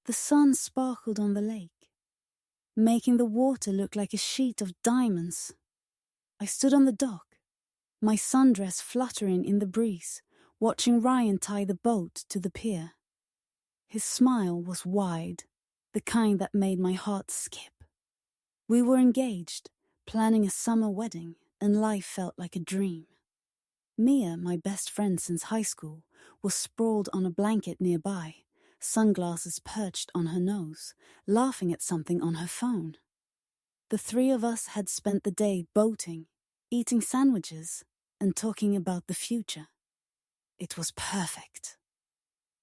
The sun sparkled on the lake, making the water look like a sheet of diamonds. I stood on the dock, my sundress fluttering in the breeze, watching Ryan tie the boat to the pier. His smile was wide, the kind that made my heart skip. We were engaged, planning a summer wedding, and life felt like a dream. Mia, my best friend since high school, was sprawled on a blanket nearby, sunglasses perched on her nose, laughing at something on her phone. The three of us had spent the day boating, eating sandwiches, and talking about the future. It was perfect.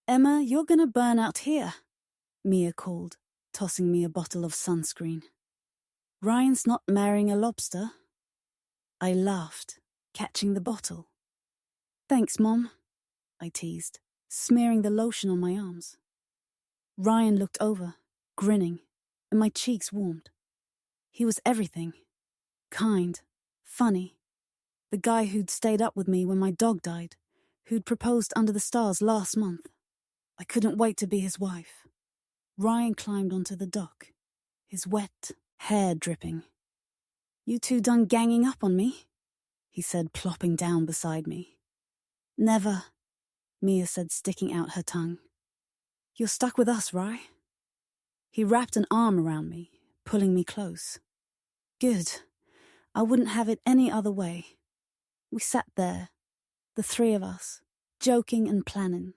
"Emma, you're gonna burn out here," Mia called, tossing me a bottle of sunscreen. "Ryan's not marrying a lobster." I laughed, catching the bottle. "Thanks, Mom," I teased, smearing the lotion on my arms. Ryan looked over, grinning, and my cheeks warmed. He was everything. Kind, funny. The guy who'd stayed up with me when my dog died, who'd proposed under the stars last month. I couldn't wait to be his wife. Ryan climbed onto the dock, his wet hair dripping. "You two done ganging up on me?" he said, plopping down beside me. "Never," Mia said, sticking out her tongue. "You're stuck with us, Rye." He wrapped an arm around me, pulling me close. Good. I wouldn't have it any other way. We sat there, the three of us, joking and planning.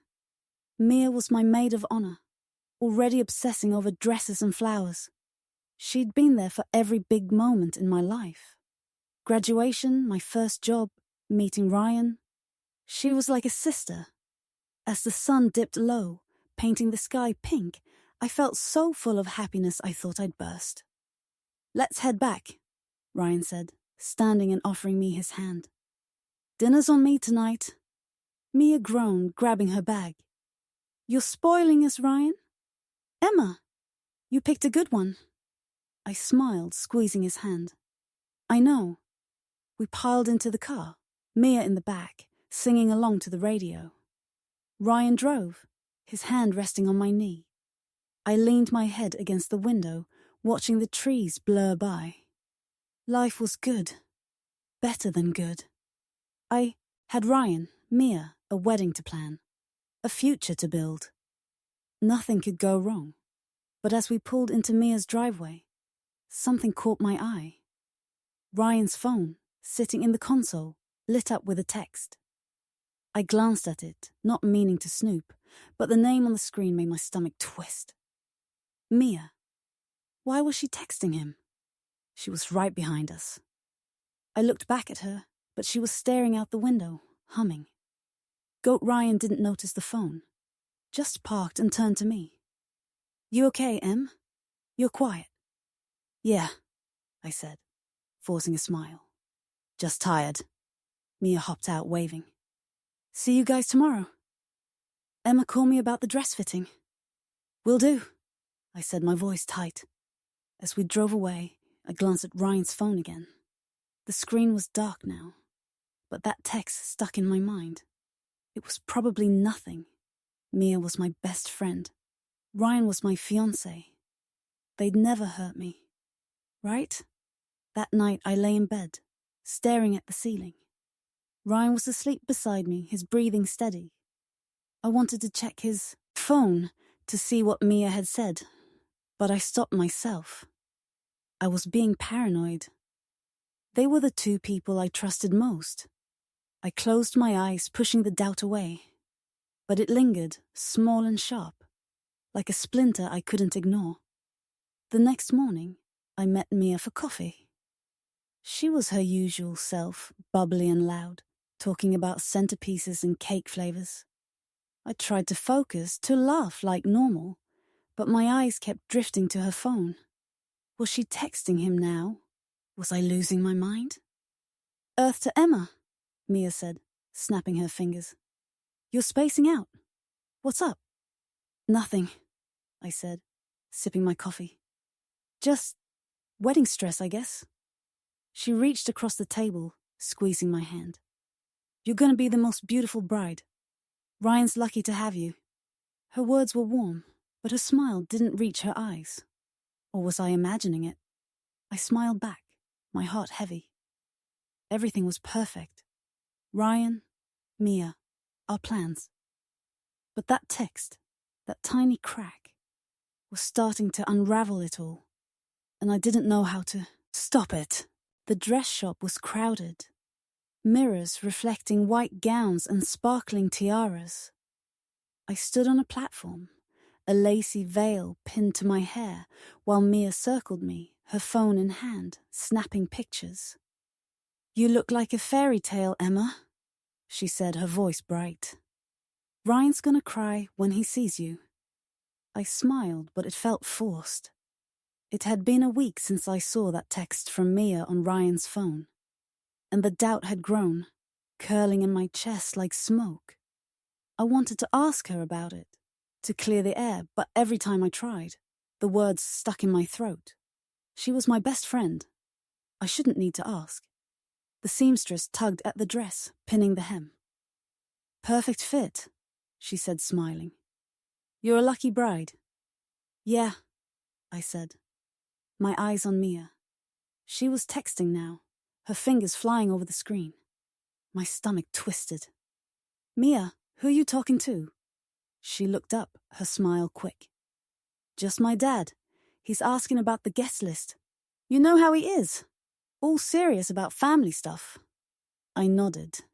Mia was my maid of honor, already obsessing over dresses and flowers. She'd been there for every big moment in my life. Graduation, my first job, meeting Ryan. She was like a sister. As the sun dipped low, painting the sky pink, I felt so full of happiness I thought I'd burst. "Let's head back," Ryan said, standing and offering me his hand. "Dinner's on me tonight." Mia groaned, grabbing her bag. "You're spoiling us, Ryan." "Emma, you picked a good one." I smiled, squeezing his hand. "I know." We piled into the car, Mia in the back, singing along to the radio. Ryan drove, his hand resting on my knee. I leaned my head against the window, watching the trees blur by. Life was good. Better than good. I had Ryan, Mia, a wedding to plan, a future to build. Nothing could go wrong. But as we pulled into Mia's driveway, something caught my eye. Ryan's phone, sitting in the console, lit up with a text. I glanced at it, not meaning to snoop, but the name on the screen made my stomach twist. Mia. Why was she texting him? She was right behind us. I looked back at her, but she was staring out the window, humming. Goat Ryan didn't notice the phone, just parked and turned to me. "You okay, Em? You're quiet." "Yeah," I said, forcing a smile. "Just tired." Mia hopped out, waving. "See you guys tomorrow." "Emma, call me about the dress fitting." "Will do," I said, my voice tight. As we drove away, I glanced at Ryan's phone again. The screen was dark now, but that text stuck in my mind. It was probably nothing. Mia was my best friend. Ryan was my fiancé. They'd never hurt me. Right? That night I lay in bed, staring at the ceiling. Ryan was asleep beside me, his breathing steady. I wanted to check his phone to see what Mia had said, but I stopped myself. I was being paranoid. They were the two people I trusted most. I closed my eyes, pushing the doubt away. But it lingered, small and sharp, like a splinter I couldn't ignore. The next morning, I met Mia for coffee. She was her usual self, bubbly and loud, talking about centerpieces and cake flavors. I tried to focus, to laugh like normal, but my eyes kept drifting to her phone. Was she texting him now? Was I losing my mind? "Earth to Emma," Mia said, snapping her fingers. "You're spacing out. What's up?" "Nothing," I said, sipping my coffee. "Just wedding stress, I guess." She reached across the table, squeezing my hand. "You're gonna be the most beautiful bride. Ryan's lucky to have you." Her words were warm, but her smile didn't reach her eyes. Or was I imagining it? I smiled back, my heart heavy. Everything was perfect. Ryan, Mia, our plans. But that text, that tiny crack, was starting to unravel it all, and I didn't know how to stop it. The dress shop was crowded. Mirrors reflecting white gowns and sparkling tiaras. I stood on a platform, a lacy veil pinned to my hair, while Mia circled me, her phone in hand, snapping pictures. "You look like a fairy tale, Emma," she said, her voice bright. "Ryan's gonna cry when he sees you." I smiled, but it felt forced. It had been a week since I saw that text from Mia on Ryan's phone, and the doubt had grown, curling in my chest like smoke. I wanted to ask her about it, to clear the air, but every time I tried, the words stuck in my throat. She was my best friend. I shouldn't need to ask. The seamstress tugged at the dress, pinning the hem. "Perfect fit," she said, smiling. "You're a lucky bride." "Yeah," I said, my eyes on Mia. She was texting now, her fingers flying over the screen. My stomach twisted. "Mia, who are you talking to?" She looked up, her smile quick. "Just my dad. He's asking about the guest list. You know how he is. All serious about family stuff." I nodded,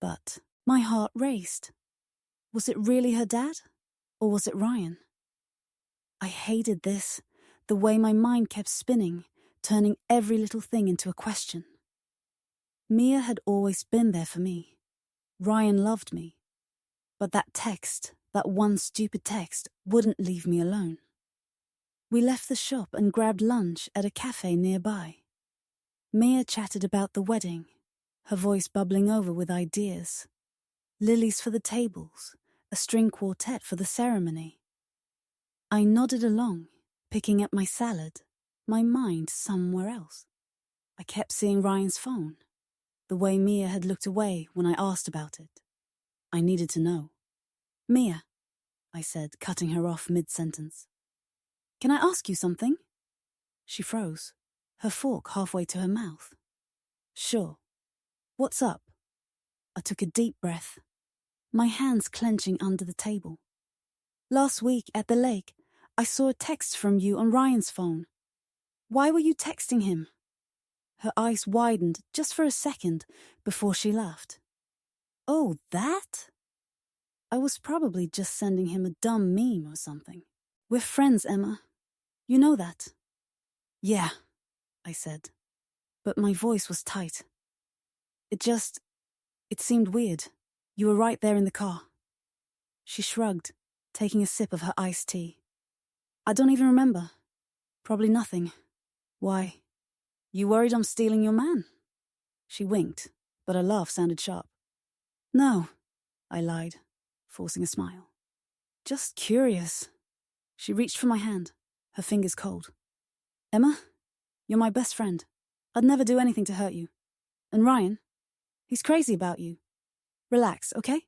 but my heart raced. Was it really her dad? Or was it Ryan? I hated this, the way my mind kept spinning, turning every little thing into a question. Mia had always been there for me. Ryan loved me. But that text, that one stupid text, wouldn't leave me alone. We left the shop and grabbed lunch at a cafe nearby. Mia chatted about the wedding, her voice bubbling over with ideas. Lilies for the tables, a string quartet for the ceremony. I nodded along, picking up my salad, my mind somewhere else. I kept seeing Ryan's phone, the way Mia had looked away when I asked about it. I needed to know. "Mia," I said, cutting her off mid-sentence. "Can I ask you something?" She froze, her fork halfway to her mouth. "Sure. What's up?" I took a deep breath, my hands clenching under the table. "Last week at the lake, I saw a text from you on Ryan's phone. Why were you texting him?" Her eyes widened just for a second before she laughed. "Oh, that?" I was probably just sending him a dumb meme or something. "We're friends, Emma. You know that." "Yeah," I said, but my voice was tight. It seemed weird. You were right there in the car." She shrugged, taking a sip of her iced tea. "I don't even remember. Probably nothing. Why? You worried I'm stealing your man?" She winked, but her laugh sounded sharp. "No," I lied, forcing a smile. "Just curious." She reached for my hand, her fingers cold. "Emma, you're my best friend. I'd never do anything to hurt you. And Ryan, he's crazy about you. Relax, okay?"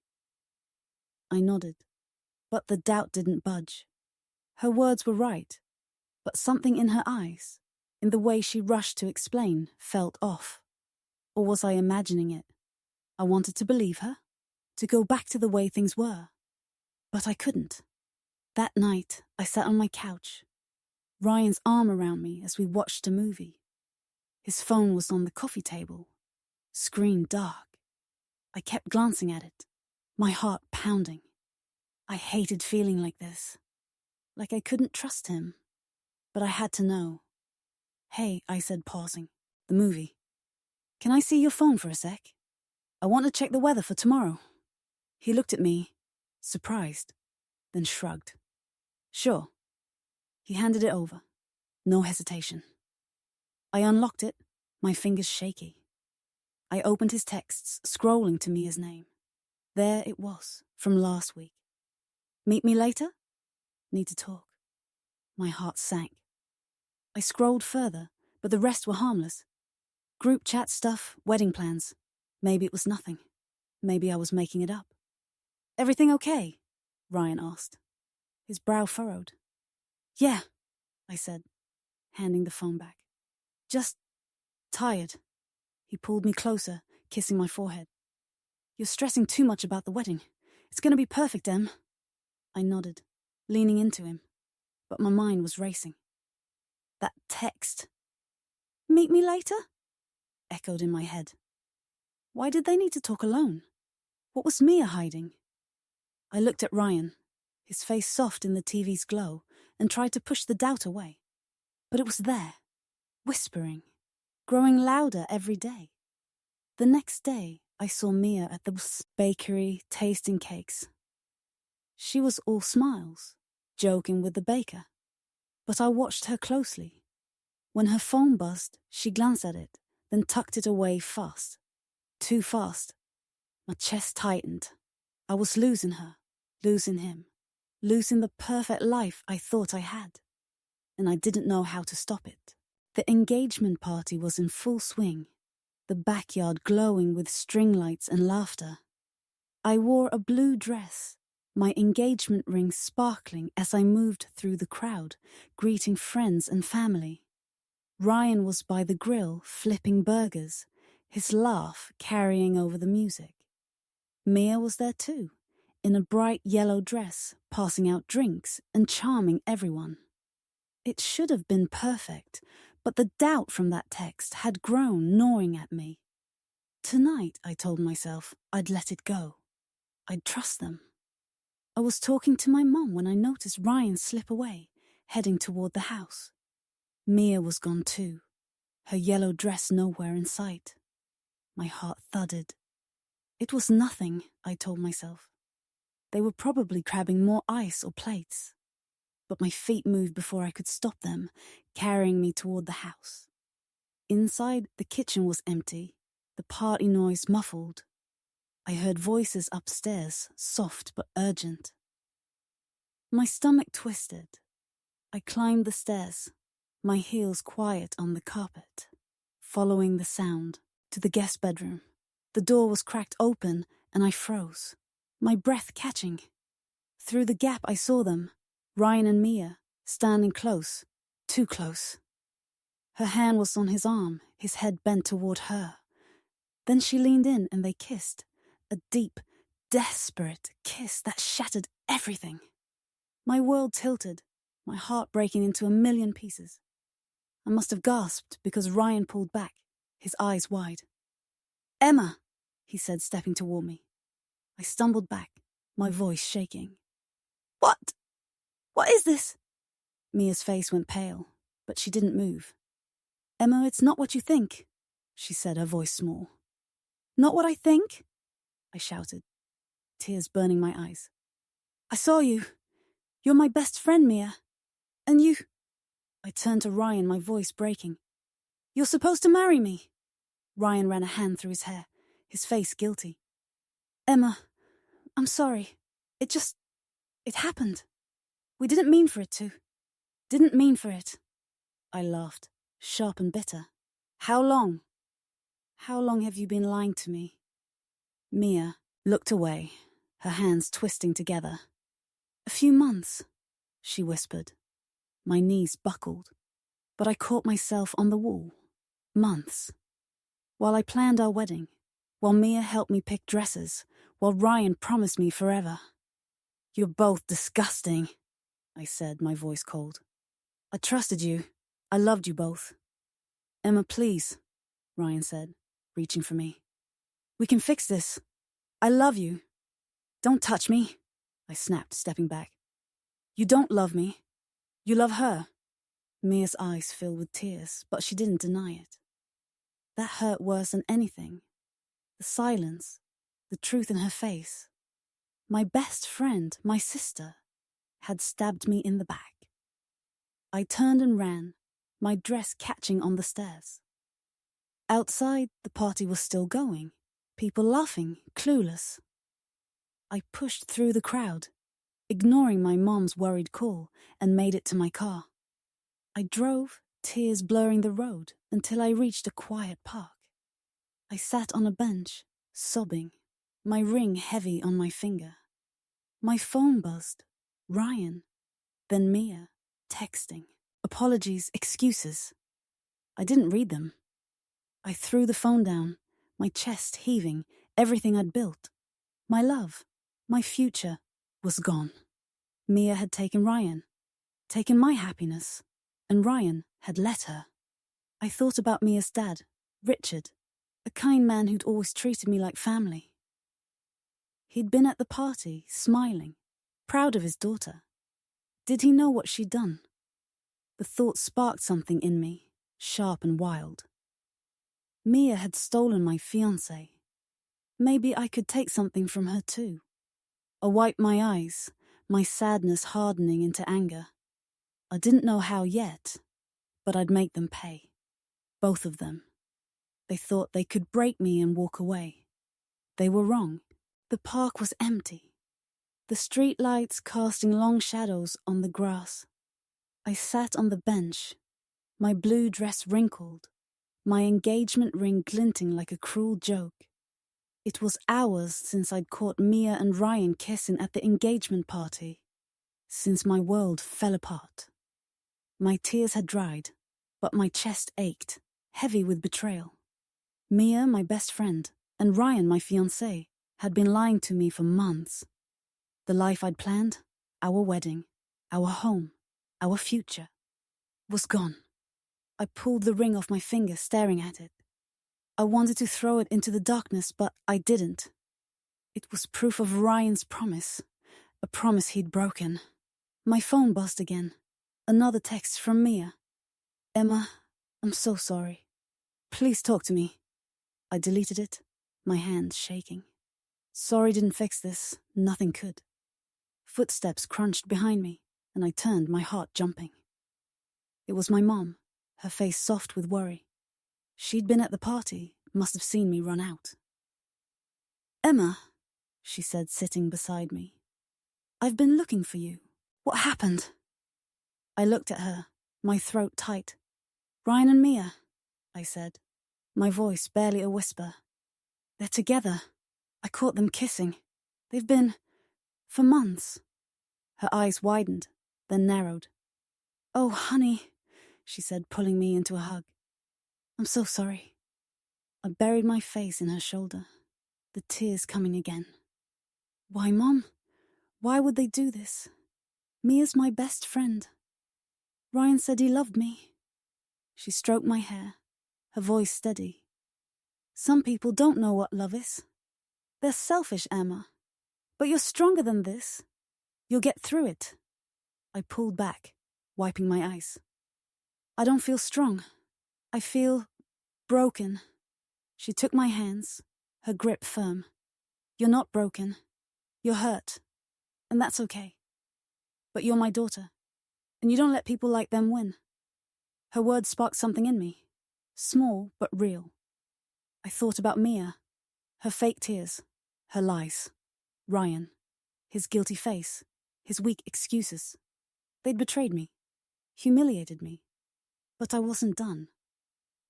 I nodded, but the doubt didn't budge. Her words were right, but something in her eyes, in the way she rushed to explain, felt off. Or was I imagining it? I wanted to believe her, to go back to the way things were. But I couldn't. That night, I sat on my couch, Ryan's arm around me as we watched a movie. His phone was on the coffee table, screen dark. I kept glancing at it, my heart pounding. I hated feeling like this, like I couldn't trust him. But I had to know. "Hey," I said, pausing. "The movie. Can I see your phone for a sec? I want to check the weather for tomorrow." He looked at me, surprised, then shrugged. "Sure." He handed it over. No hesitation. I unlocked it, my fingers shaky. I opened his texts, scrolling to Mia's name. There it was, from last week. "Meet me later? Need to talk." My heart sank. I scrolled further, but the rest were harmless. Group chat stuff, wedding plans. Maybe it was nothing. Maybe I was making it up. "Everything okay?" Ryan asked. His brow furrowed. Yeah, I said, handing the phone back. Just tired. He pulled me closer, kissing my forehead. You're stressing too much about the wedding. It's going to be perfect, Em. I nodded, leaning into him, but my mind was racing. That text. Meet me later? Echoed in my head. Why did they need to talk alone? What was Mia hiding? I looked at Ryan, his face soft in the TV's glow, and tried to push the doubt away. But it was there, whispering, growing louder every day. The next day, I saw Mia at the bakery tasting cakes. She was all smiles, joking with the baker. But I watched her closely. When her phone buzzed, she glanced at it, then tucked it away fast. Too fast. My chest tightened. I was losing her, losing him, losing the perfect life I thought I had. And I didn't know how to stop it. The engagement party was in full swing, the backyard glowing with string lights and laughter. I wore a blue dress, my engagement ring sparkling as I moved through the crowd, greeting friends and family. Ryan was by the grill, flipping burgers, his laugh carrying over the music. Mia was there too, in a bright yellow dress, passing out drinks and charming everyone. It should have been perfect, but the doubt from that text had grown, gnawing at me. Tonight, I told myself, I'd let it go. I'd trust them. I was talking to my mum when I noticed Ryan slip away, heading toward the house. Mia was gone too, her yellow dress nowhere in sight. My heart thudded. It was nothing, I told myself. They were probably grabbing more ice or plates. But my feet moved before I could stop them, carrying me toward the house. Inside, the kitchen was empty, the party noise muffled. I heard voices upstairs, soft but urgent. My stomach twisted. I climbed the stairs, my heels quiet on the carpet, following the sound to the guest bedroom. The door was cracked open and I froze, my breath catching. Through the gap I saw them, Ryan and Mia, standing close, too close. Her hand was on his arm, his head bent toward her. Then she leaned in and they kissed, a deep, desperate kiss that shattered everything. My world tilted, my heart breaking into a million pieces. I must have gasped because Ryan pulled back, his eyes wide. Emma, he said, stepping toward me. I stumbled back, my voice shaking. What? What is this? Mia's face went pale, but she didn't move. Emma, it's not what you think, she said, her voice small. Not what I think? I shouted, tears burning my eyes. I saw you. You're my best friend, Mia. And you... I turned to Ryan, my voice breaking. You're supposed to marry me. Ryan ran a hand through his hair, his face guilty. Emma, I'm sorry. It happened. We didn't mean for it to. Didn't mean for it. I laughed, sharp and bitter. How long? How long have you been lying to me? Mia looked away, her hands twisting together. A few months, she whispered. My knees buckled, but I caught myself on the wall. Months. While I planned our wedding, while Mia helped me pick dresses, while Ryan promised me forever. You're both disgusting, I said, my voice cold. I trusted you. I loved you both. Emma, please, Ryan said, reaching for me. We can fix this. I love you. Don't touch me, I snapped, stepping back. You don't love me. You love her. Mia's eyes filled with tears, but she didn't deny it. That hurt worse than anything. The silence, the truth in her face. My best friend, my sister, had stabbed me in the back. I turned and ran, my dress catching on the stairs. Outside, the party was still going, people laughing, clueless. I pushed through the crowd, ignoring my mom's worried call, and made it to my car. I drove, tears blurring the road, until I reached a quiet park. I sat on a bench, sobbing, my ring heavy on my finger. My phone buzzed. Ryan. Then Mia. texting, apologies, excuses. I didn't read them. I threw the phone down, my chest heaving, everything I'd built. My love, my future, was gone. Mia had taken Ryan, taken my happiness, and Ryan had let her. I thought about Mia's dad, Richard, a kind man who'd always treated me like family. He'd been at the party, smiling, proud of his daughter. Did he know what she'd done? The thought sparked something in me, sharp and wild. Mia had stolen my fiancé. Maybe I could take something from her too. I wiped my eyes, my sadness hardening into anger. I didn't know how yet, but I'd make them pay. Both of them. They thought they could break me and walk away. They were wrong. The park was empty, the street lights casting long shadows on the grass. I sat on the bench, my blue dress wrinkled, my engagement ring glinting like a cruel joke. It was hours since I'd caught Mia and Ryan kissing at the engagement party, since my world fell apart. My tears had dried, but my chest ached, heavy with betrayal. Mia, my best friend, and Ryan, my fiancé, had been lying to me for months. The life I'd planned, our wedding, our home, our future, was gone. I pulled the ring off my finger, staring at it. I wanted to throw it into the darkness, but I didn't. It was proof of Ryan's promise, a promise he'd broken. My phone buzzed again. Another text from Mia. "Emma, I'm so sorry. Please talk to me." I deleted it, my hands shaking. Sorry didn't fix this, nothing could. Footsteps crunched behind me, and I turned, my heart jumping. It was my mom, her face soft with worry. She'd been at the party, must have seen me run out. "Emma," she said, sitting beside me. "I've been looking for you. What happened?" I looked at her, my throat tight. "Ryan and Mia," I said, my voice barely a whisper. "They're together. I caught them kissing. They've been for months." Her eyes widened, then narrowed. "Oh, honey," she said, pulling me into a hug. "I'm so sorry." I buried my face in her shoulder, the tears coming again. "Why, Mom? Why would they do this? Mia's my best friend. Ryan said he loved me." She stroked my hair, her voice steady. "Some people don't know what love is. They're selfish, Emma. But you're stronger than this. You'll get through it." I pulled back, wiping my eyes. "I don't feel strong. I feel broken." She took my hands, her grip firm. "You're not broken. You're hurt. And that's okay. But you're my daughter. And you don't let people like them win." Her words sparked something in me. Small, but real. I thought about Mia. Her fake tears. Her lies. Ryan. His guilty face. His weak excuses. They'd betrayed me. Humiliated me. But I wasn't done.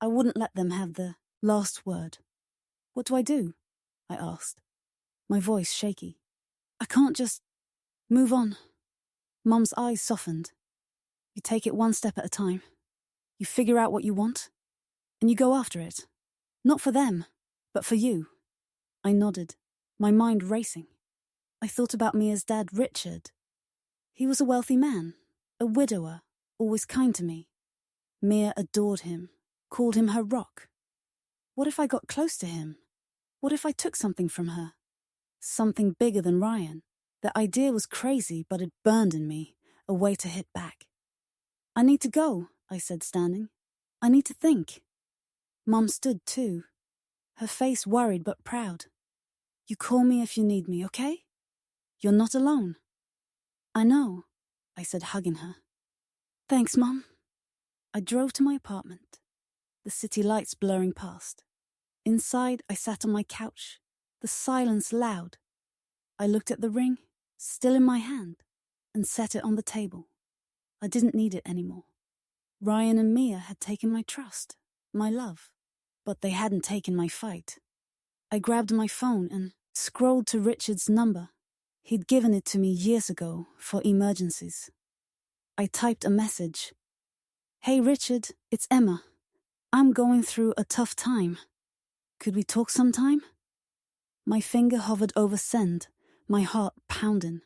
I wouldn't let them have the last word. "What do I do?" I asked, my voice shaky. "I can't just move on." Mum's eyes softened. "You take it one step at a time. You figure out what you want, and you go after it. Not for them, but for you." I nodded, my mind racing. I thought about Mia's dad, Richard. He was a wealthy man, a widower, always kind to me. Mia adored him, called him her rock. What if I got close to him? What if I took something from her? Something bigger than Ryan. The idea was crazy, but it burned in me, a way to hit back. "I need to go," I said, standing. "I need to think." Mum stood too, her face worried but proud. "You call me if you need me, okay? You're not alone." "I know," I said, hugging her. "Thanks, Mum." I drove to my apartment, the city lights blurring past. Inside, I sat on my couch, the silence loud. I looked at the ring, still in my hand, and set it on the table. I didn't need it anymore. Ryan and Mia had taken my trust, my love, but they hadn't taken my fight. I grabbed my phone and scrolled to Richard's number. He'd given it to me years ago for emergencies. I typed a message. "Hey Richard, it's Emma. I'm going through a tough time. Could we talk sometime?" My finger hovered over send, my heart pounding.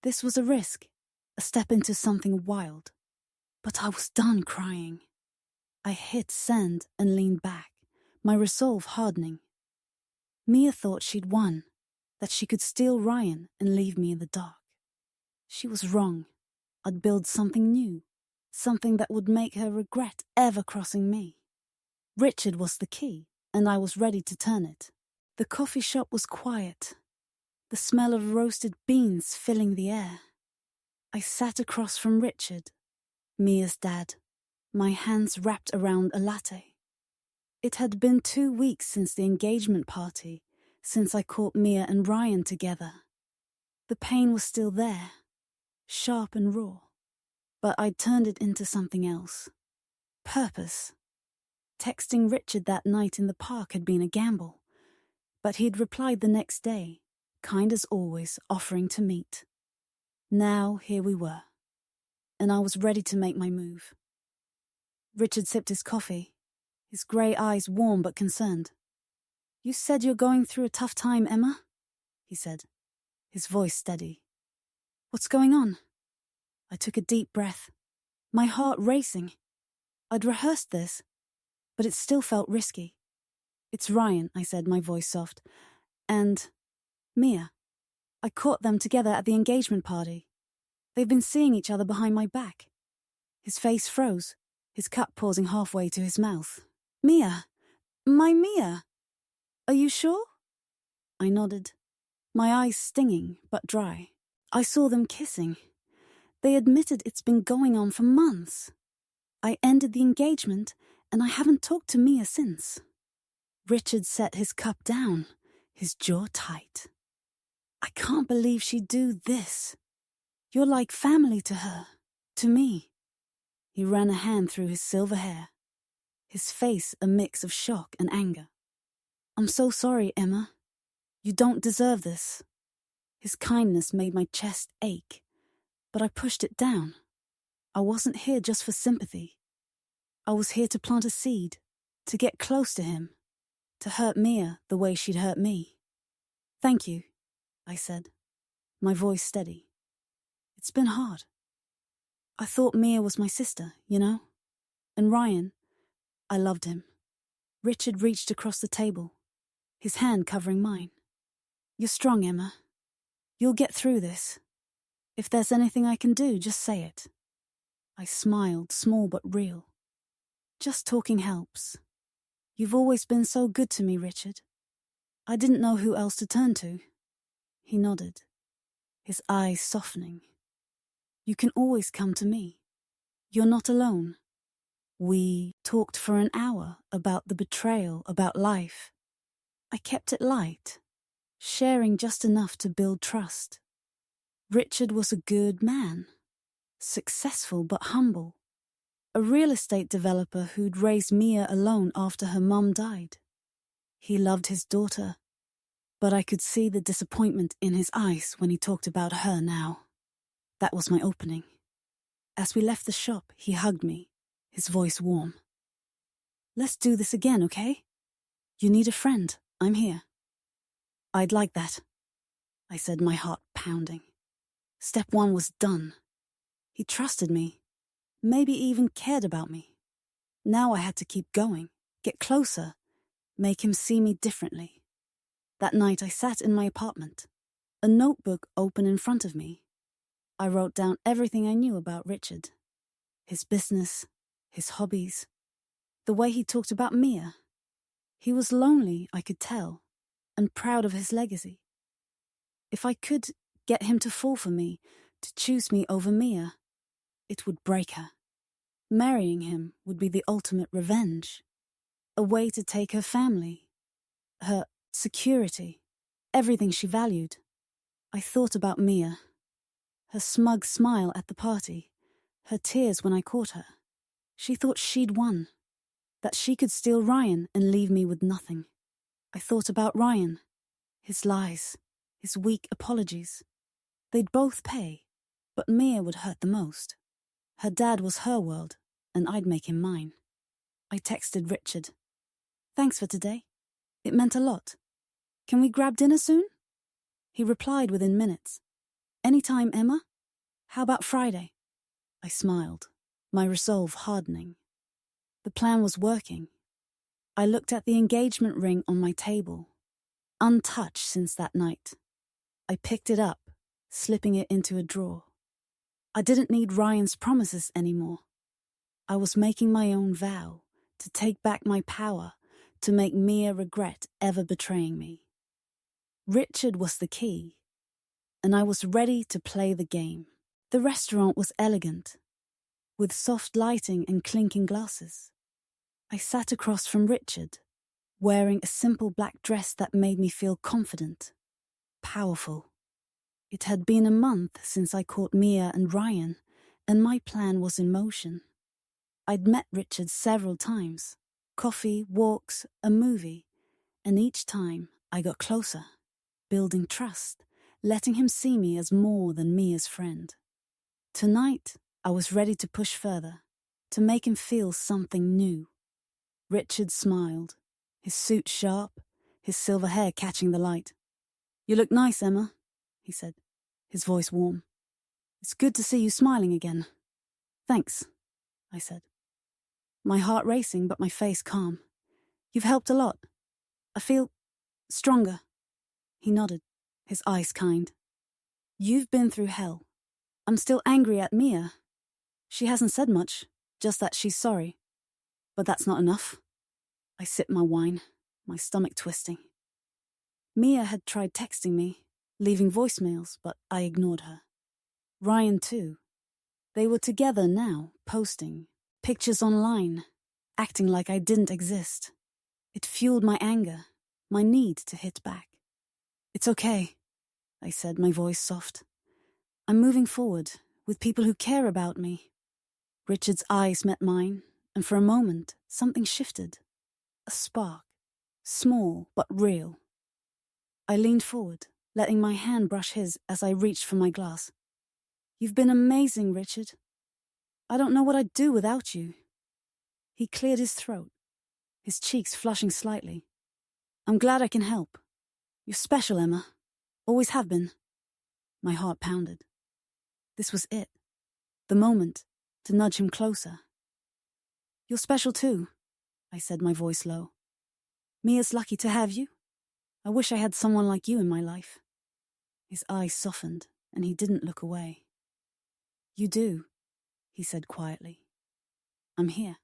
This was a risk, a step into something wild. But I was done crying. I hit send and leaned back, my resolve hardening. Mia thought she'd won, that she could steal Ryan and leave me in the dark. She was wrong. I'd build something new, something that would make her regret ever crossing me. Richard was the key, and I was ready to turn it. The coffee shop was quiet, the smell of roasted beans filling the air. I sat across from Richard, Mia's dad, my hands wrapped around a latte. It had been 2 weeks since the engagement party, since I caught Mia and Ryan together. The pain was still there, sharp and raw, but I'd turned it into something else. Purpose. Texting Richard that night in the park had been a gamble, but he'd replied the next day, kind as always, offering to meet. Now here we were, and I was ready to make my move. Richard sipped his coffee, his grey eyes warm but concerned. "You said you're going through a tough time, Emma?" he said, his voice steady. "What's going on?" I took a deep breath, my heart racing. I'd rehearsed this, but it still felt risky. "It's Ryan," I said, my voice soft, "and Mia. I caught them together at the engagement party. They've been seeing each other behind my back." His face froze, his cup pausing halfway to his mouth. "Mia! My Mia! Are you sure?" I nodded, my eyes stinging but dry. "I saw them kissing. They admitted it's been going on for months. I ended the engagement, and I haven't talked to Mia since." Richard set his cup down, his jaw tight. "I can't believe she'd do this. You're like family to her, to me." He ran a hand through his silver hair, his face a mix of shock and anger. "I'm so sorry, Emma. You don't deserve this." His kindness made my chest ache, but I pushed it down. I wasn't here just for sympathy. I was here to plant a seed, to get close to him, to hurt Mia the way she'd hurt me. "Thank you," I said, my voice steady. "It's been hard. I thought Mia was my sister, you know? And Ryan, I loved him." Richard reached across the table, his hand covering mine. "You're strong, Emma. You'll get through this. If there's anything I can do, just say it." I smiled, small but real. "Just talking helps. You've always been so good to me, Richard. I didn't know who else to turn to." He nodded, his eyes softening. "You can always come to me. You're not alone." We talked for an hour about the betrayal, about life. I kept it light, sharing just enough to build trust. Richard was a good man, successful but humble, a real estate developer who'd raised Mia alone after her mum died. He loved his daughter, but I could see the disappointment in his eyes when he talked about her now. That was my opening. As we left the shop, he hugged me, his voice warm. "Let's do this again, okay? You need a friend, I'm here." "I'd like that," I said, my heart pounding. Step 1 was done. He trusted me, maybe even cared about me. Now I had to keep going, get closer, make him see me differently. That night I sat in my apartment, a notebook open in front of me. I wrote down everything I knew about Richard. His business, his hobbies, the way he talked about Mia. He was lonely, I could tell, and proud of his legacy. If I could get him to fall for me, to choose me over Mia, it would break her. Marrying him would be the ultimate revenge. A way to take her family, her security, everything she valued. I thought about Mia, her smug smile at the party, her tears when I caught her. She thought she'd won, that she could steal Ryan and leave me with nothing. I thought about Ryan, his lies, his weak apologies. They'd both pay, but Mia would hurt the most. Her dad was her world, and I'd make him mine. I texted Richard. Thanks for today. It meant a lot. Can we grab dinner soon? He replied within minutes. Anytime, Emma? How about Friday? I smiled, my resolve hardening. The plan was working. I looked at the engagement ring on my table, untouched since that night. I picked it up, slipping it into a drawer. I didn't need Ryan's promises anymore. I was making my own vow to take back my power, to make Mia regret ever betraying me. Richard was the key, and I was ready to play the game. The restaurant was elegant, with soft lighting and clinking glasses. I sat across from Richard, wearing a simple black dress that made me feel confident, powerful. It had been a month since I caught Mia and Ryan, and my plan was in motion. I'd met Richard several times, coffee, walks, a movie, and each time I got closer, building trust, letting him see me as more than Mia's friend. Tonight, I was ready to push further, to make him feel something new. Richard smiled, his suit sharp, his silver hair catching the light. You look nice, Emma, he said, his voice warm. It's good to see you smiling again. Thanks, I said. My heart racing, but my face calm. You've helped a lot. I feel stronger. He nodded, his eyes kind. You've been through hell. I'm still angry at Mia. She hasn't said much, just that she's sorry. But that's not enough. I sipped my wine, my stomach twisting. Mia had tried texting me, leaving voicemails, but I ignored her. Ryan too. They were together now, posting, pictures online, acting like I didn't exist. It fueled my anger, my need to hit back. It's okay, I said, my voice soft. I'm moving forward, with people who care about me. Richard's eyes met mine, and for a moment, something shifted. A spark, small but real. I leaned forward, letting my hand brush his as I reached for my glass. You've been amazing, Richard. I don't know what I'd do without you. He cleared his throat, his cheeks flushing slightly. I'm glad I can help. You're special, Emma. Always have been. My heart pounded. This was it. The moment to nudge him closer. You're special too, I said, my voice low. Mia's lucky to have you. I wish I had someone like you in my life. His eyes softened, and he didn't look away. You do, he said quietly. I'm here.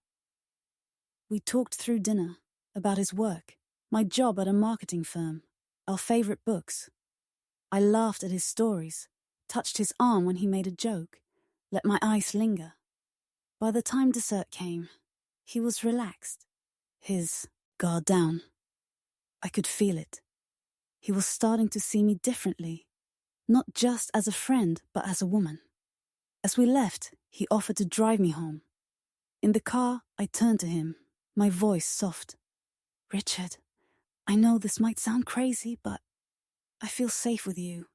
We talked through dinner, about his work, my job at a marketing firm, our favorite books. I laughed at his stories, touched his arm when he made a joke, let my eyes linger. By the time dessert came, he was relaxed, his guard down. I could feel it. He was starting to see me differently, not just as a friend, but as a woman. As we left, he offered to drive me home. In the car, I turned to him, my voice soft. Richard, I know this might sound crazy, but I feel safe with you,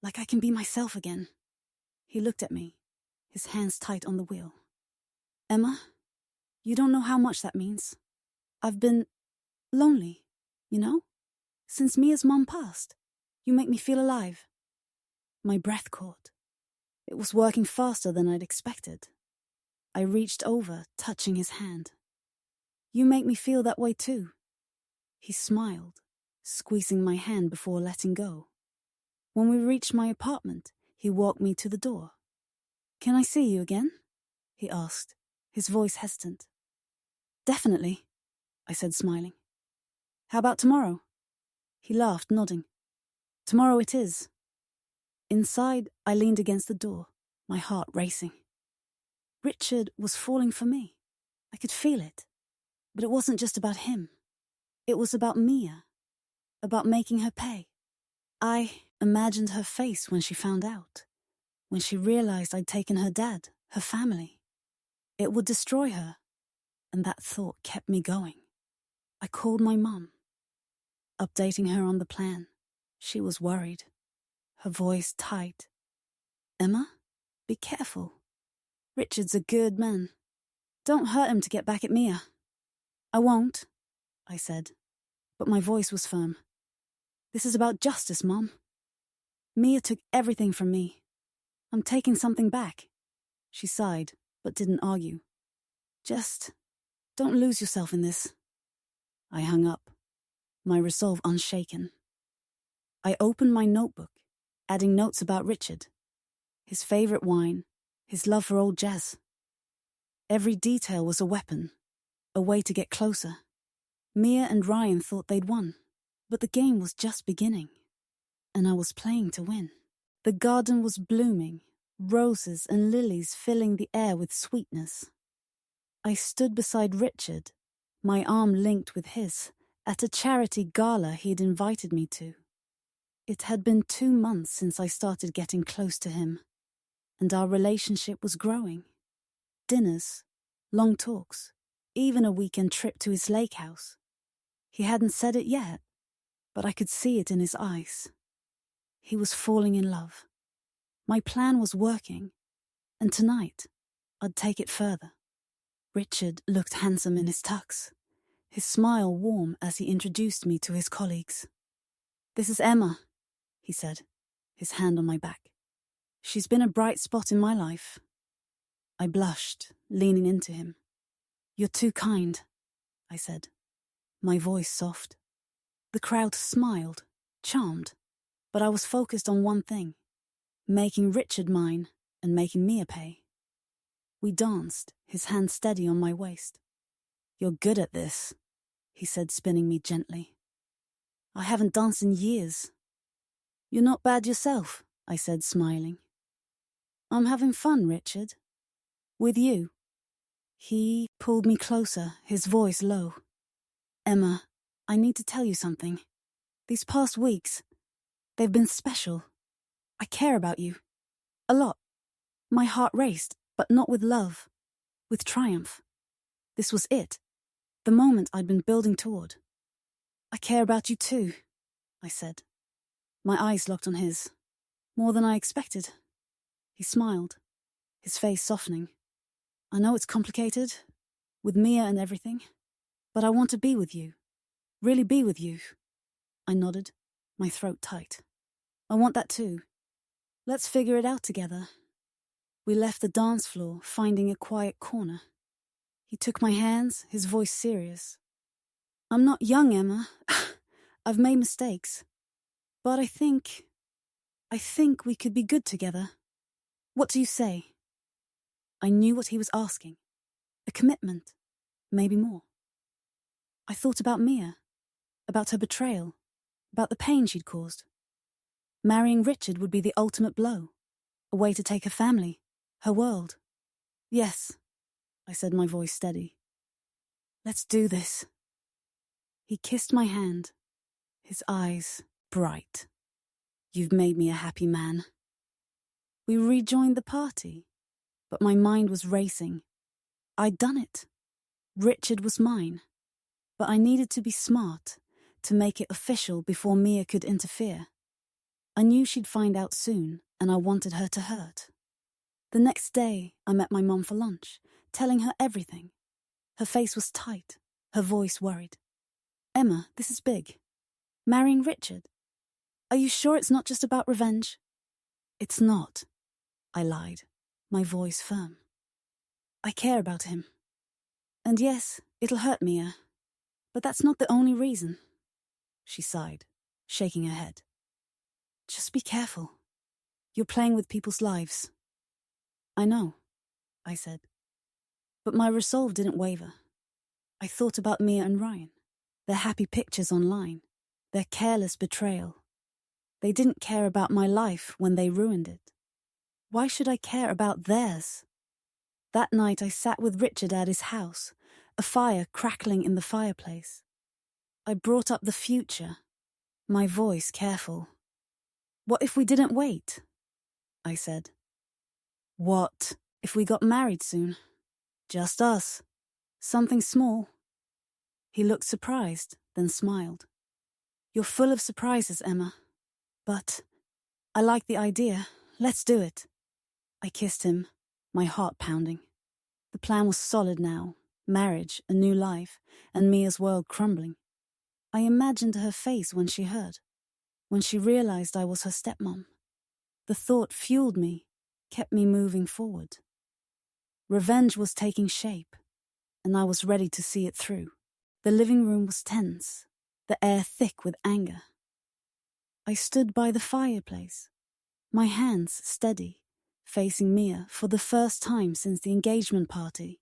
like I can be myself again. He looked at me, his hands tight on the wheel. Emma, you don't know how much that means. I've been lonely, you know? Since Mia's mom passed, you make me feel alive. My breath caught. It was working faster than I'd expected. I reached over, touching his hand. You make me feel that way too. He smiled, squeezing my hand before letting go. When we reached my apartment, he walked me to the door. Can I see you again? He asked, his voice hesitant. Definitely, I said, smiling. How about tomorrow? He laughed, nodding. Tomorrow it is. Inside, I leaned against the door, my heart racing. Richard was falling for me. I could feel it. But it wasn't just about him. It was about Mia, about making her pay. I imagined her face when she found out, when she realized I'd taken her dad, her family. It would destroy her, and that thought kept me going. I called my mum, updating her on the plan. She was worried, her voice tight. Emma, be careful. Richard's a good man. Don't hurt him to get back at Mia. I won't, I said, but my voice was firm. This is about justice, Mom. Mia took everything from me. I'm taking something back. She sighed, but didn't argue. Just don't lose yourself in this. I hung up, my resolve unshaken. I opened my notebook, adding notes about Richard. His favorite wine, his love for old jazz. Every detail was a weapon, a way to get closer. Mia and Ryan thought they'd won, but the game was just beginning, and I was playing to win. The garden was blooming, roses and lilies filling the air with sweetness. I stood beside Richard, my arm linked with his, at a charity gala he'd invited me to. It had been 2 months since I started getting close to him, and our relationship was growing. Dinners, long talks, even a weekend trip to his lake house. He hadn't said it yet, but I could see it in his eyes. He was falling in love. My plan was working, and tonight I'd take it further. Richard looked handsome in his tux, his smile warm as he introduced me to his colleagues. "This is Emma," he said, his hand on my back. "She's been a bright spot in my life." I blushed, leaning into him. "You're too kind," I said, my voice soft. The crowd smiled, charmed, but I was focused on one thing, making Richard mine and making Mia pay. We danced, his hand steady on my waist. "You're good at this," he said, spinning me gently. "I haven't danced in years." "You're not bad yourself," I said, smiling. "I'm having fun, Richard. With you." He pulled me closer, his voice low. "Emma, I need to tell you something. These past weeks, they've been special. I care about you. A lot. My heart raced, but not with love. With triumph. This was it. The moment I'd been building toward. I care about you too," I said. My eyes locked on his. More than I expected. He smiled, his face softening. "I know it's complicated, with Mia and everything, but I want to be with you. Really be with you." I nodded, my throat tight. "I want that too. Let's figure it out together." We left the dance floor, finding a quiet corner. He took my hands, his voice serious. "I'm not young, Emma. I've made mistakes. But I think we could be good together. What do you say?" I knew what he was asking. A commitment. Maybe more. I thought about Mia. About her betrayal. About the pain she'd caused. Marrying Richard would be the ultimate blow. A way to take her family. Her world. "Yes," I said, my voice steady. "Let's do this." He kissed my hand, his eyes bright. "You've made me a happy man." We rejoined the party, but my mind was racing. I'd done it. Richard was mine, but I needed to be smart to make it official before Mia could interfere. I knew she'd find out soon, and I wanted her to hurt. The next day, I met my mom for lunch, telling her everything. Her face was tight, her voice worried. "Emma, this is big. Marrying Richard. Are you sure it's not just about revenge?" "It's not," I lied, my voice firm. "I care about him. And yes, it'll hurt Mia, but that's not the only reason." She sighed, shaking her head. "Just be careful. You're playing with people's lives." "I know," I said. But my resolve didn't waver. I thought about Mia and Ryan, their happy pictures online, their careless betrayal. They didn't care about my life when they ruined it. Why should I care about theirs? That night I sat with Richard at his house, a fire crackling in the fireplace. I brought up the future, my voice careful. "What if we didn't wait?" I said. "What if we got married soon? Just us. Something small." He looked surprised, then smiled. "You're full of surprises, Emma. But I like the idea. Let's do it." I kissed him, my heart pounding. The plan was solid now. Marriage, a new life, and Mia's world crumbling. I imagined her face when she heard, when she realized I was her stepmom. The thought fueled me, kept me moving forward. Revenge was taking shape, and I was ready to see it through. The living room was tense, the air thick with anger. I stood by the fireplace, my hands steady, facing Mia for the first time since the engagement party.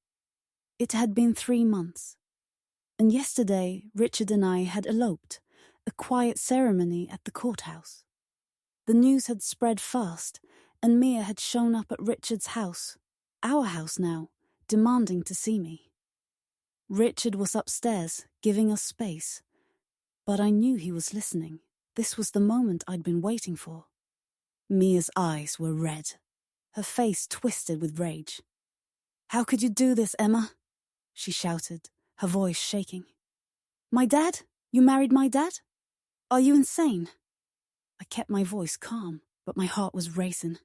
It had been 3 months, and yesterday Richard and I had eloped, a quiet ceremony at the courthouse. The news had spread fast, and Mia had shown up at Richard's house, our house now, demanding to see me. Richard was upstairs, giving us space, but I knew he was listening. This was the moment I'd been waiting for. Mia's eyes were red, her face twisted with rage. "How could you do this, Emma?" she shouted, her voice shaking. "My dad? You married my dad? Are you insane?" I kept my voice calm, but my heart was racing.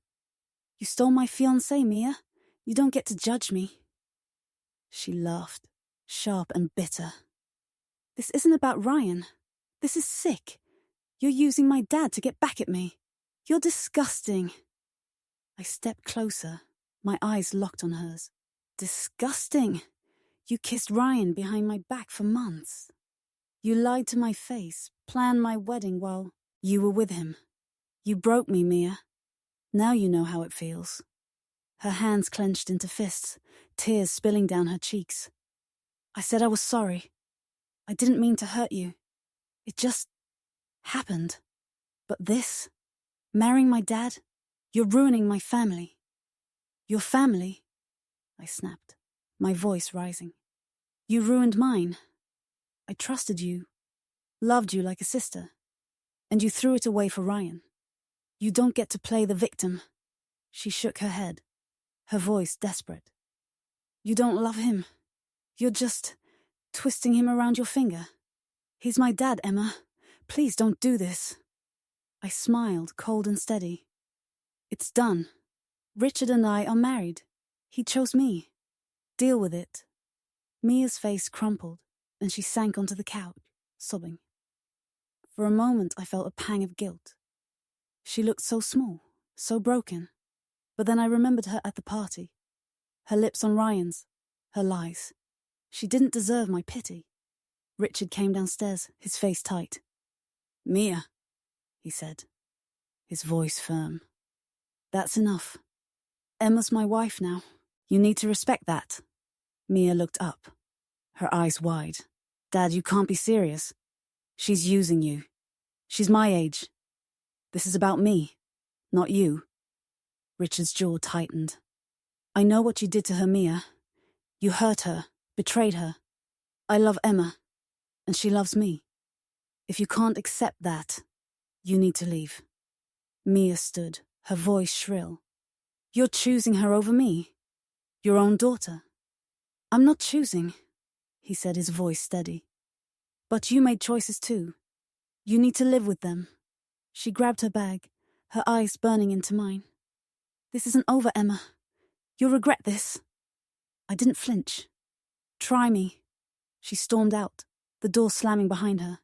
"You stole my fiancé, Mia. You don't get to judge me." She laughed, sharp and bitter. "This isn't about Ryan. This is sick. You're using my dad to get back at me. You're disgusting." I stepped closer, my eyes locked on hers. "Disgusting. You kissed Ryan behind my back for months. You lied to my face, planned my wedding while you were with him. You broke me, Mia. Now you know how it feels." Her hands clenched into fists, tears spilling down her cheeks. "I said I was sorry. I didn't mean to hurt you. It just happened. But this, marrying my dad, you're ruining my family." "Your family?" I snapped, my voice rising. "You ruined mine. I trusted you, loved you like a sister, and you threw it away for Ryan. You don't get to play the victim." She shook her head, her voice desperate. "You don't love him. You're just twisting him around your finger. He's my dad, Emma. Please don't do this." I smiled, cold and steady. "It's done. Richard and I are married. He chose me. Deal with it." Mia's face crumpled, and she sank onto the couch, sobbing. For a moment I felt a pang of guilt. She looked so small, so broken. But then I remembered her at the party. Her lips on Ryan's, her lies. She didn't deserve my pity. Richard came downstairs, his face tight. "Mia," he said, his voice firm. "That's enough. Emma's my wife now. You need to respect that." Mia looked up, her eyes wide. "Dad, you can't be serious. She's using you. She's my age. This is about me, not you." Richard's jaw tightened. "I know what you did to her, Mia. You hurt her, betrayed her. I love Emma, and she loves me. If you can't accept that, you need to leave." Mia stood, her voice shrill. "You're choosing her over me? Your own daughter?" "I'm not choosing," he said, his voice steady. "But you made choices too. You need to live with them." She grabbed her bag, her eyes burning into mine. "This isn't over, Emma. You'll regret this." I didn't flinch. "Try me." She stormed out, the door slamming behind her.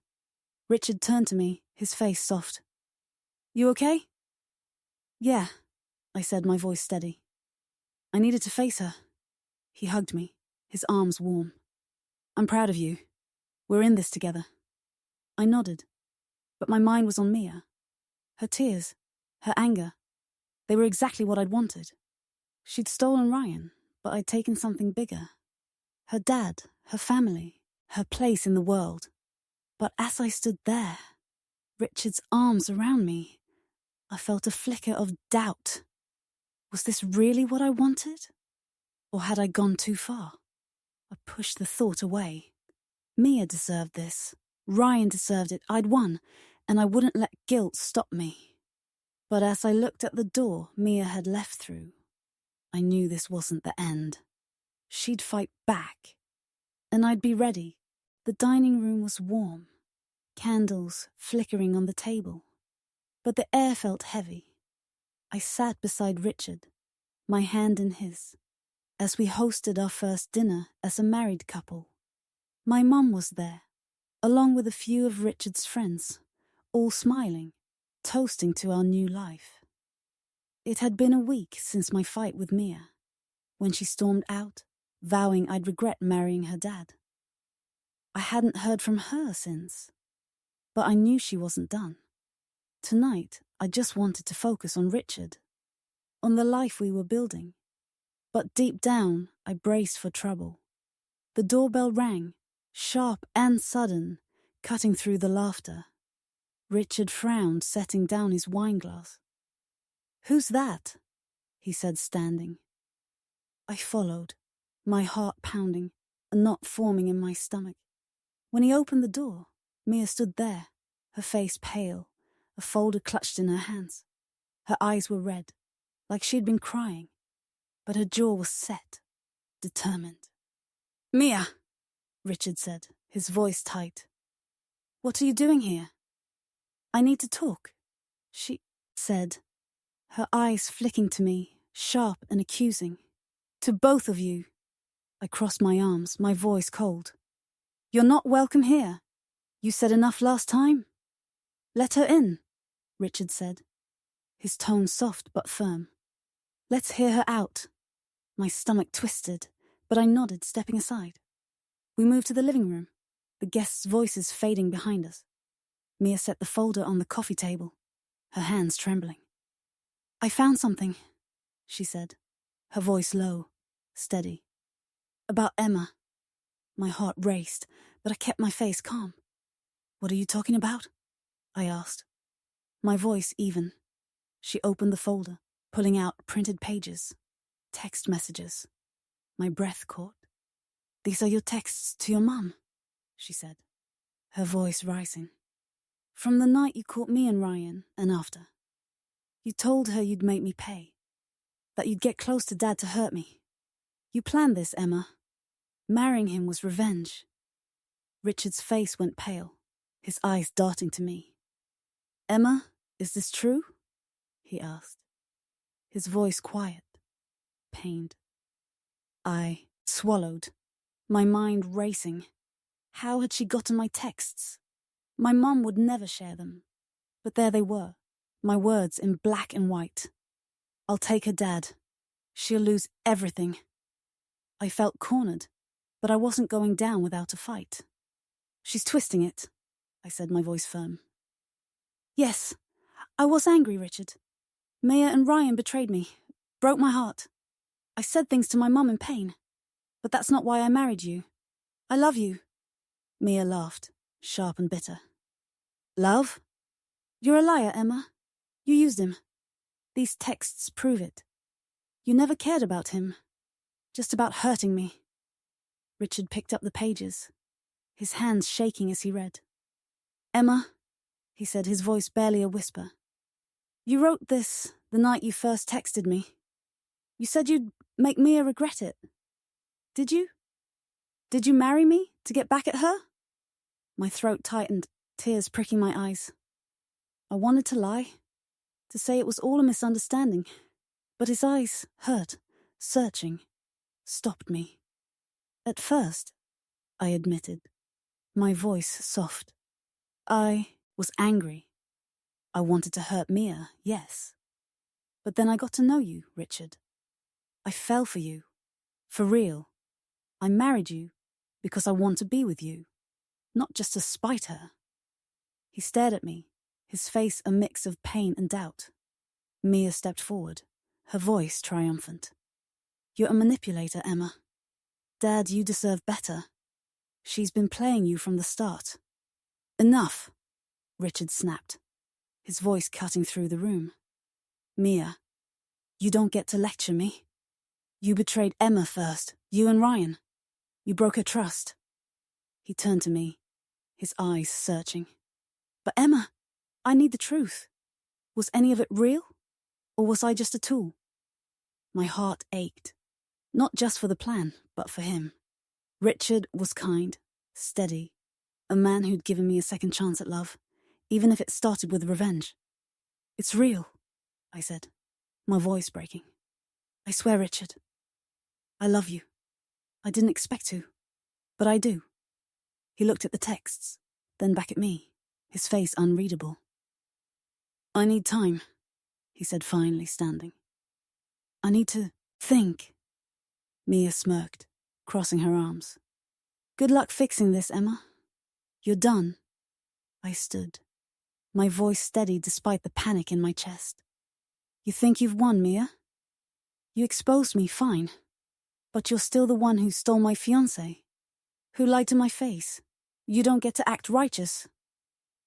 Richard turned to me, his face soft. "You okay?" "Yeah," I said, my voice steady. I needed to face her. He hugged me, his arms warm. "I'm proud of you. We're in this together." I nodded, but my mind was on Mia. Her tears, her anger, they were exactly what I'd wanted. She'd stolen Ryan, but I'd taken something bigger. Her dad, her family, her place in the world. But as I stood there, Richard's arms around me, I felt a flicker of doubt. Was this really what I wanted? Or had I gone too far? I pushed the thought away. Mia deserved this. Ryan deserved it. I'd won, and I wouldn't let guilt stop me. But as I looked at the door Mia had left through, I knew this wasn't the end. She'd fight back, and I'd be ready. The dining room was warm, candles flickering on the table. But the air felt heavy. I sat beside Richard, my hand in his, as we hosted our first dinner as a married couple. My mum was there, along with a few of Richard's friends, all smiling, toasting to our new life. It had been a week since my fight with Mia, when she stormed out, vowing I'd regret marrying her dad. I hadn't heard from her since, but I knew she wasn't done. Tonight, I just wanted to focus on Richard, on the life we were building. But deep down, I braced for trouble. The doorbell rang, sharp and sudden, cutting through the laughter. Richard frowned, setting down his wineglass. "Who's that?" he said, standing. I followed, my heart pounding, a knot forming in my stomach. When he opened the door, Mia stood there, her face pale, a folder clutched in her hands. Her eyes were red, like she'd been crying, but her jaw was set, determined. "Mia," Richard said, his voice tight. "What are you doing here?" "I need to talk," she said, her eyes flicking to me, sharp and accusing. "To both of you." I crossed my arms, my voice cold. "You're not welcome here. You said enough last time." "Let her in," Richard said, his tone soft but firm. "Let's hear her out." My stomach twisted, but I nodded, stepping aside. We moved to the living room, the guests' voices fading behind us. Mia set the folder on the coffee table, her hands trembling. "I found something," she said, her voice low, steady. "About Emma." My heart raced, but I kept my face calm. "What are you talking about?" I asked, my voice even. She opened the folder, pulling out printed pages, text messages. My breath caught. "These are your texts to your mum," she said, her voice rising. "From the night you caught me and Ryan, and after. You told her you'd make me pay, that you'd get close to Dad to hurt me. You planned this, Emma. Marrying him was revenge." Richard's face went pale, his eyes darting to me. "Emma, is this true?" he asked, his voice quiet, pained. I swallowed, my mind racing. How had she gotten my texts? My mum would never share them, but there they were, my words in black and white. "I'll take her dad. She'll lose everything." I felt cornered, but I wasn't going down without a fight. "She's twisting it," I said, my voice firm. "Yes, I was angry, Richard. Maya and Ryan betrayed me, broke my heart. I said things to my mum in pain, but that's not why I married you. I love you." Mia laughed, sharp and bitter. "Love? You're a liar, Emma. You used him. These texts prove it. You never cared about him, just about hurting me." Richard picked up the pages, his hands shaking as he read. "Emma," he said, his voice barely a whisper, "you wrote this the night you first texted me. You said you'd make Mia regret it. Did you? Did you marry me to get back at her?" My throat tightened, tears pricking my eyes. I wanted to lie, to say it was all a misunderstanding, but his eyes, hurt, searching, stopped me. "At first," I admitted, my voice soft, "I was angry. I wanted to hurt Mia, yes. But then I got to know you, Richard. I fell for you. For real. I married you because I want to be with you, not just to spite her." He stared at me, his face a mix of pain and doubt. Mia stepped forward, her voice triumphant. "You're a manipulator, Emma. Dad, you deserve better. She's been playing you from the start." "Enough," Richard snapped, his voice cutting through the room. "Mia, you don't get to lecture me. You betrayed Emma first, you and Ryan. You broke her trust." He turned to me, his eyes searching. "But Emma, I need the truth. Was any of it real? Or was I just a tool?" My heart ached, not just for the plan, but for him. Richard was kind, steady, a man who'd given me a second chance at love, even if it started with revenge. "It's real," I said, my voice breaking. "I I swear, Richard, I love you. I didn't expect to, but I do. He looked at the texts, then back at me, his face unreadable. I need time, he said finally, standing. I need to think. Mia smirked, crossing her arms. Good luck fixing this, Emma. You're done. I stood, my voice steady despite the panic in my chest. You think you've won, Mia? You exposed me, fine. But you're still the one who stole my fiancé, who lied to my face. You don't get to act righteous.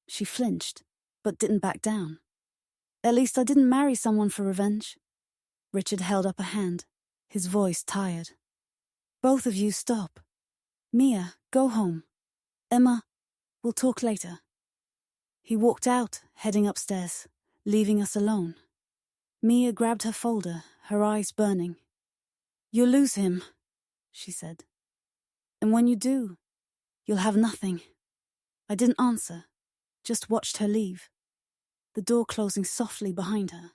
She flinched, but didn't back down. At least I didn't marry someone for revenge. Richard held up a hand, his voice tired. Both of you stop. Mia, go home. Emma, we'll talk later. He walked out, heading upstairs, leaving us alone. Mia grabbed her folder, her eyes burning. You'll lose him, she said. And when you do, you'll have nothing. I didn't answer, just watched her leave, the door closing softly behind her.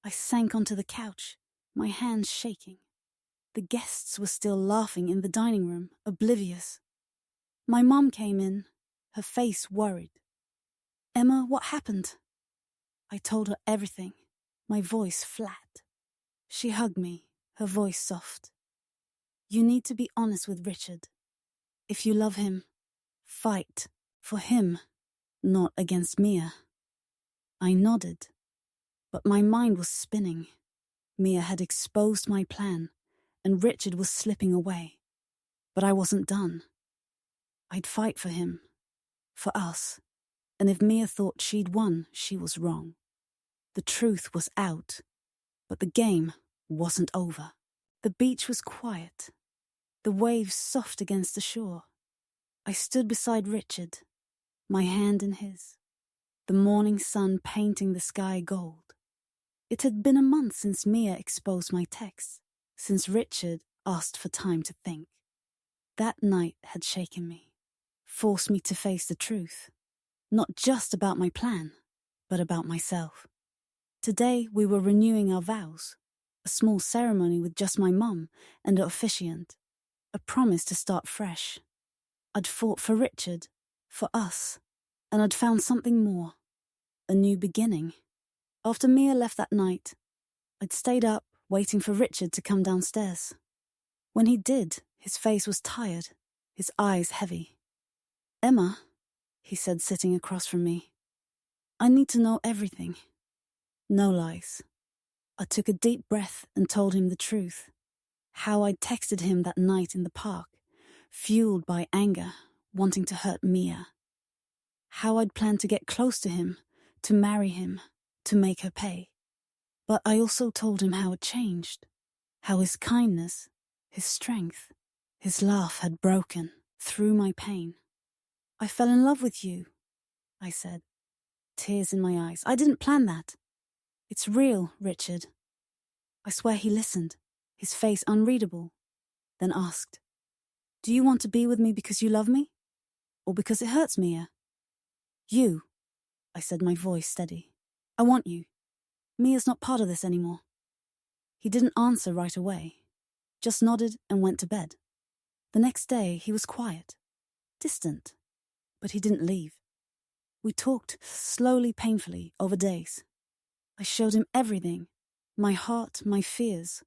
I sank onto the couch, my hands shaking. The guests were still laughing in the dining room, oblivious. My mum came in, her face worried. Emma, what happened? I told her everything, my voice flat. She hugged me, her voice soft. You need to be honest with Richard. If you love him, fight for him, not against Mia. I nodded, but my mind was spinning. Mia had exposed my plan, and Richard was slipping away. But I wasn't done. I'd fight for him, for us, and if Mia thought she'd won, she was wrong. The truth was out, but the game wasn't over. The beach was quiet, the waves soft against the shore. I stood beside Richard, my hand in his, the morning sun painting the sky gold. It had been a month since Mia exposed my texts, since Richard asked for time to think. That night had shaken me, forced me to face the truth, not just about my plan, but about myself. Today we were renewing our vows, a small ceremony with just my mum and an officiant, a promise to start fresh. I'd fought for Richard, for us, and I'd found something more, a new beginning. After Mia left that night, I'd stayed up waiting for Richard to come downstairs. When he did, his face was tired, his eyes heavy. Emma, he said, sitting across from me, I need to know everything. No lies. I took a deep breath and told him the truth. How I'd texted him that night in the park, fueled by anger, wanting to hurt Mia. How I'd planned to get close to him, to marry him, to make her pay. But I also told him how it changed, how his kindness, his strength, his laugh had broken through my pain. I fell in love with you, I said, tears in my eyes. I didn't plan that. It's real, Richard. I swear he listened, his face unreadable, then asked, Do you want to be with me because you love me? Or because it hurts Mia? You, I said, my voice steady. I want you. Mia's not part of this anymore. He didn't answer right away, just nodded and went to bed. The next day he was quiet, distant, but he didn't leave. We talked slowly, painfully, over days. I showed him everything, my heart, my fears,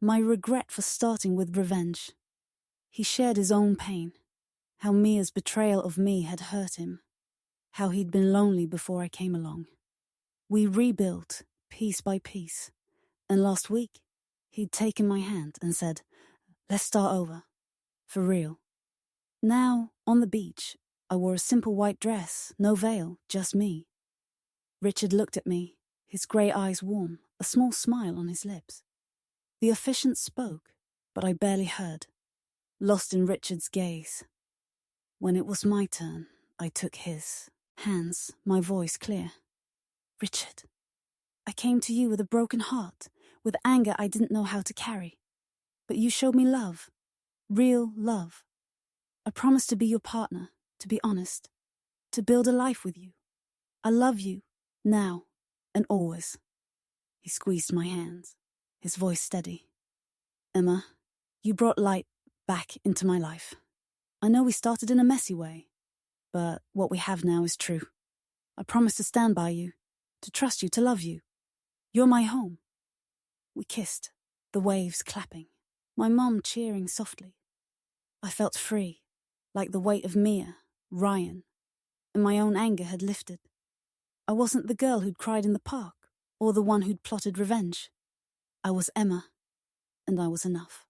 my regret for starting with revenge. He shared his own pain, how Mia's betrayal of me had hurt him, how he'd been lonely before I came along. We rebuilt, piece by piece, and last week he'd taken my hand and said, Let's start over, for real. Now, on the beach, I wore a simple white dress, no veil, just me. Richard looked at me, his grey eyes warm, a small smile on his lips. The officiant spoke, but I barely heard, lost in Richard's gaze. When it was my turn, I took his hands, my voice clear. Richard, I came to you with a broken heart, with anger I didn't know how to carry. But you showed me love, real love. I promised to be your partner, to be honest, to build a life with you. I love you, now and always. He squeezed my hands. his voice steady. Emma, you brought light back into my life. I know we started in a messy way, but what we have now is true. I promise to stand by you, to trust you, to love you. You're my home. We kissed, the waves clapping, my mum cheering softly. I felt free, like the weight of Mia, Ryan, and my own anger had lifted. I wasn't the girl who'd cried in the park, or the one who'd plotted revenge. I was Emma, and I was enough.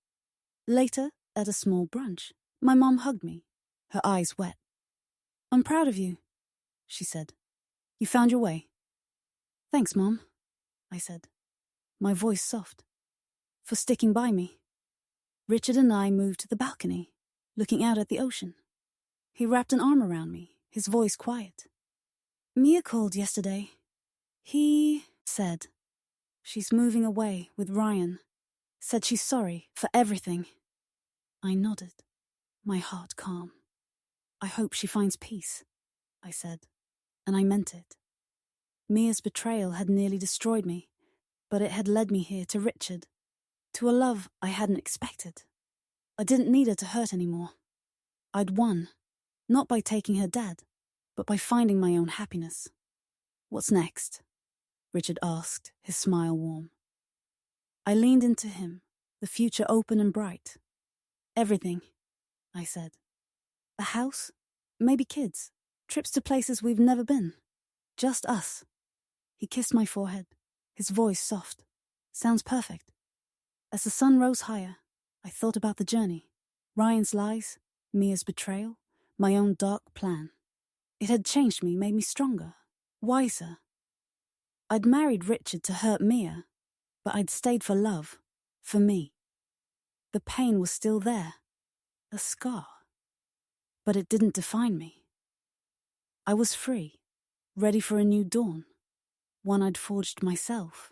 Later, at a small brunch, my mum hugged me, her eyes wet. I'm proud of you, she said. You found your way. Thanks, Mom, I said, my voice soft, for sticking by me. Richard and I moved to the balcony, looking out at the ocean. He wrapped an arm around me, his voice quiet. Mia called yesterday. He said, she's moving away with Ryan. Said she's sorry for everything. I nodded, my heart calm. I hope she finds peace, I said, and I meant it. Mia's betrayal had nearly destroyed me, but it had led me here to Richard, to a love I hadn't expected. I didn't need her to hurt anymore. I'd won, not by taking her dad, but by finding my own happiness. What's next? Richard asked, his smile warm. I leaned into him, the future open and bright. Everything, I said. A house, maybe kids, trips to places we've never been. Just us. He kissed my forehead, his voice soft. Sounds perfect. As the sun rose higher, I thought about the journey. Ryan's lies, Mia's betrayal, my own dark plan. It had changed me, made me stronger, wiser. I'd married Richard to hurt Mia, but I'd stayed for love, for me. The pain was still there, a scar. But it didn't define me. I was free, ready for a new dawn, one I'd forged myself.